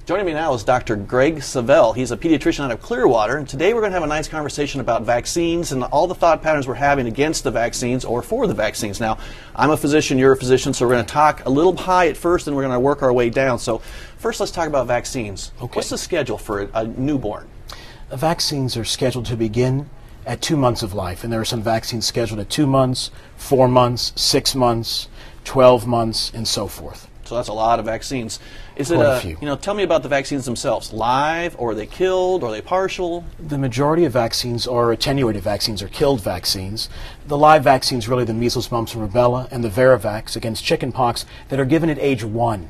Joining me now is Dr. Greg Savell. He's a pediatrician out of Clearwater, and today we're going to have a nice conversation about vaccines and all the thought patterns we're having against the vaccines or for the vaccines. Now, I'm a physician, you're a physician, so we're going to talk a little high at first and we're going to work our way down. So first, let's talk about vaccines. Okay. What's the schedule for a newborn? The vaccines are scheduled to begin at 2 months of life, and there are some vaccines scheduled at 2 months, 4 months, 6 months, 12 months, and so forth. So that's a lot of vaccines. Is it Quite a few. tell me about the vaccines themselves. Live, or are they killed, or are they partial? The majority of vaccines are attenuated vaccines or killed vaccines. The live vaccines, really the measles, mumps, and rubella, and the Varivax against chickenpox that are given at age 1.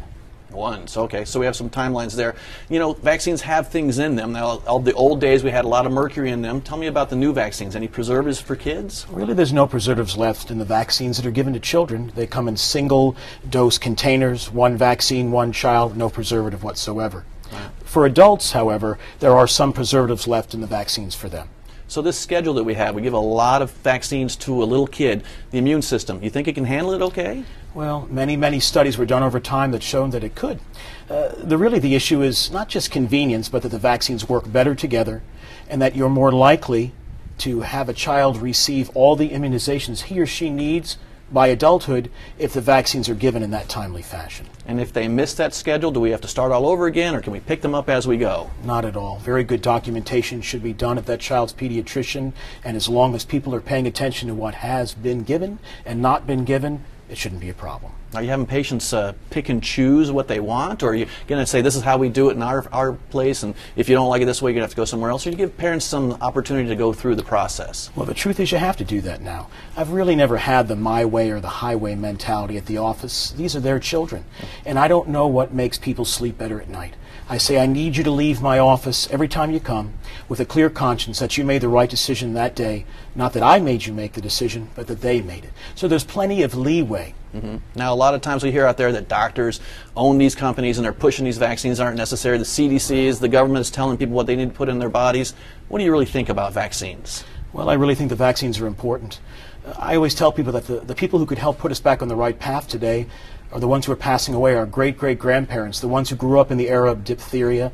So okay, so we have some timelines there. You know, vaccines have things in them. Now, all the old days we had a lot of mercury in them. Tell me about the new vaccines. Any preservatives for kids? Really, there's no preservatives left in the vaccines that are given to children. They come in single-dose containers, one vaccine, one child, no preservative whatsoever. Wow. For adults, however, there are some preservatives left in the vaccines for them. So this schedule that we have, we give a lot of vaccines to a little kid. The immune system, you think it can handle it okay? Well, many studies were done over time that showed that it could. Really the issue is not just convenience, but that the vaccines work better together and that you're more likely to have a child receive all the immunizations he or she needs by adulthood if the vaccines are given in that timely fashion. And if they miss that schedule, do we have to start all over again, or can we pick them up as we go? Not at all. Very good documentation should be done at that child's pediatrician, and as long as people are paying attention to what has been given and not been given, it shouldn't be a problem. Are you having patients pick and choose what they want, or are you going to say this is how we do it in our place, and if you don't like it this way, you're going to have to go somewhere else? Or do you give parents some opportunity to go through the process? Well, the truth is you have to do that now. I've really never had the my way or the highway mentality at the office. These are their children, and I don't know what makes people sleep better at night. I say I need you to leave my office every time you come with a clear conscience that you made the right decision that day, not that I made you make the decision, but that they made it. So there's plenty of leeway. Mm-hmm. Now, a lot of times we hear out there that doctors own these companies and they're pushing these vaccines aren't necessary. The CDC the government is telling people what they need to put in their bodies. What do you really think about vaccines? Well, I really think the vaccines are important. I always tell people that the people who could help put us back on the right path today are the ones who are passing away, our great-great-grandparents, the ones who grew up in the era of diphtheria,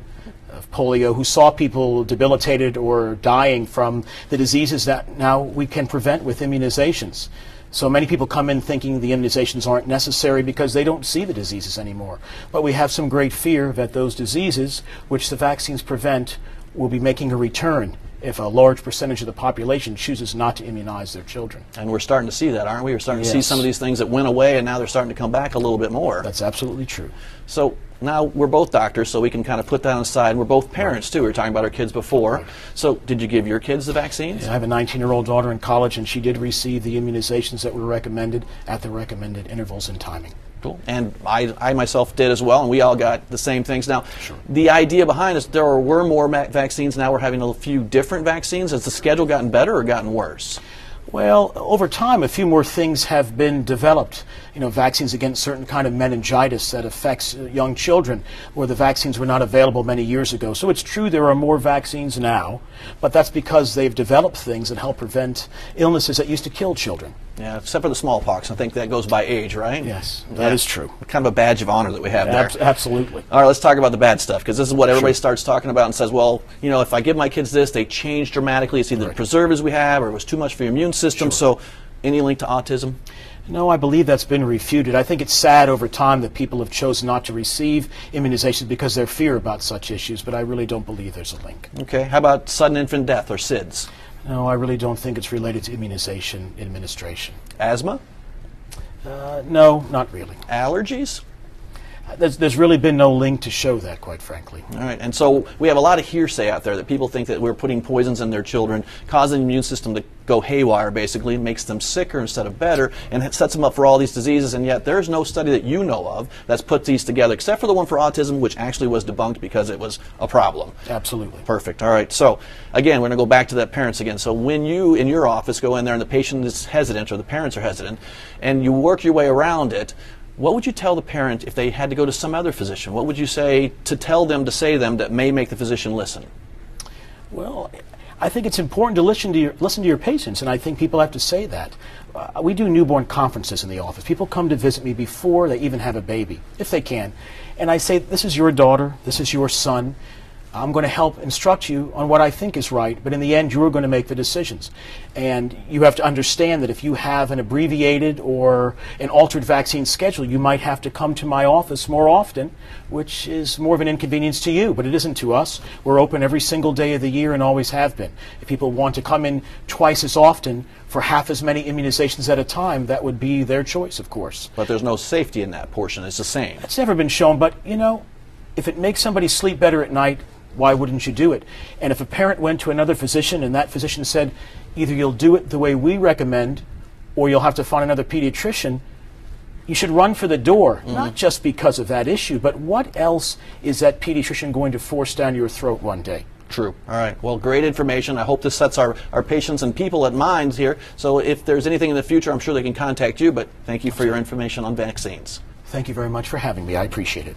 of polio, who saw people debilitated or dying from the diseases that now we can prevent with immunizations. So many people come in thinking the immunizations aren't necessary because they don't see the diseases anymore. But we have some great fear that those diseases, which the vaccines prevent, will be making a return if a large percentage of the population chooses not to immunize their children. And we're starting to see that, aren't we? We're starting to see Yes. some of these things that went away, and now they're starting to come back a little bit more. That's absolutely true. So now we're both doctors, so we can kind of put that aside. We're both parents, too. We were talking about our kids before. Right. So did you give your kids the vaccines? Yeah, I have a 19-year-old daughter in college, and she did receive the immunizations that were recommended at the recommended intervals and timing. Cool. And I myself did as well, and we all got the same things. Now, Sure. The idea behind this, there were more vaccines. Now we're having a few different vaccines. Has the schedule gotten better or gotten worse? Well, over time, a few more things have been developed. You know, vaccines against certain kind of meningitis that affects young children, where the vaccines were not available many years ago. So it's true there are more vaccines now, but that's because they've developed things that help prevent illnesses that used to kill children. Yeah, except for the smallpox. I think that goes by age, right? Yes, that is true. Kind of a badge of honor that we have there. Absolutely. All right, let's talk about the bad stuff, because this is what everybody Sure. starts talking about and says, well, you know, if I give my kids this, they change dramatically. It's either the preservatives we have or it was too much for your immune system. Sure. So any link to autism? No, I believe that's been refuted. I think it's sad over time that people have chosen not to receive immunizations because they fear about such issues, but I really don't believe there's a link. Okay, how about sudden infant death or SIDS? No, I really don't think it's related to immunization administration. Asthma? No, not really. Allergies? There's really been no link to show that, quite frankly. All right, and so we have a lot of hearsay out there that people think that we're putting poisons in their children, causing the immune system to go haywire, basically, makes them sicker instead of better, and it sets them up for all these diseases, and yet there's no study that you know of that's put these together, except for the one for autism, which actually was debunked because it was a problem. Absolutely. Perfect. All right, so again, we're going to go back to that parents again. So when you, in your office, go in there and the patient is hesitant or the parents are hesitant, and you work your way around it, what would you tell the parent if they had to go to some other physician? What would you say to tell them, to say to them, that may make the physician listen? Well, I think it's important to listen to your patients, and I think people have to say that. We do newborn conferences in the office. People come to visit me before they even have a baby, if they can. And I say, this is your daughter, this is your son. I'm going to help instruct you on what I think is right, but in the end, you're going to make the decisions. And you have to understand that if you have an abbreviated or an altered vaccine schedule, you might have to come to my office more often, which is more of an inconvenience to you, but it isn't to us. We're open every single day of the year and always have been. If people want to come in twice as often for half as many immunizations at a time, that would be their choice, of course. But there's no safety in that portion. It's the same. It's never been shown, but, you know, if it makes somebody sleep better at night, why wouldn't you do it? And if a parent went to another physician and that physician said, either you'll do it the way we recommend or you'll have to find another pediatrician, you should run for the door, not just because of that issue, but what else is that pediatrician going to force down your throat one day? True. All right. Well, great information. I hope this sets our patients and people at minds here. So if there's anything in the future, I'm sure they can contact you, but thank you for your information on vaccines. Thank you very much for having me. I appreciate it.